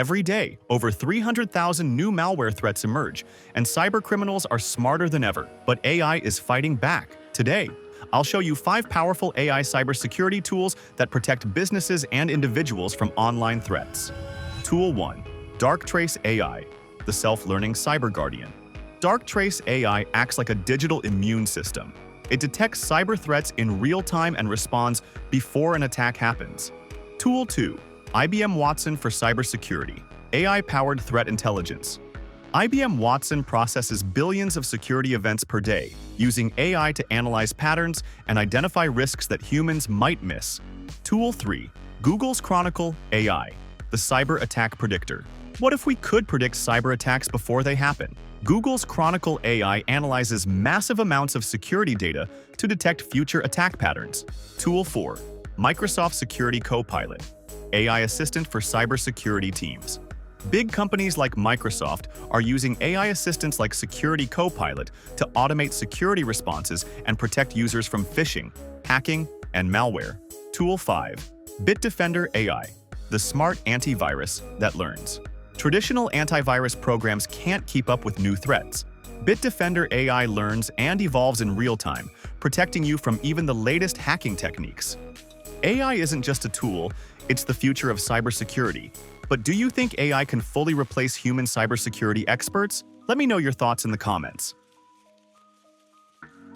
Every day, over 300,000 new malware threats emerge, and cybercriminals are smarter than ever. But AI is fighting back. Today, I'll show you 5 powerful AI cybersecurity tools that protect businesses and individuals from online threats. Tool 1. Darktrace AI, the self-learning cyber guardian. Darktrace AI acts like a digital immune system. It detects cyber threats in real time and responds before an attack happens. Tool 2. IBM Watson for cybersecurity, AI-powered threat intelligence. IBM Watson processes billions of security events per day, using AI to analyze patterns and identify risks that humans might miss. Tool 3. Google's Chronicle AI, the cyber attack predictor. What if we could predict cyber attacks before they happen? Google's Chronicle AI analyzes massive amounts of security data to detect future attack patterns. Tool 4. Microsoft Security Copilot, AI assistant for cybersecurity teams. Big companies like Microsoft are using AI assistants like Security Copilot to automate security responses and protect users from phishing, hacking, and malware. Tool 5. Bitdefender AI, the smart antivirus that learns. Traditional antivirus programs can't keep up with new threats. Bitdefender AI learns and evolves in real time, protecting you from even the latest hacking techniques. AI isn't just a tool, it's the future of cybersecurity. But do you think AI can fully replace human cybersecurity experts? Let me know your thoughts in the comments.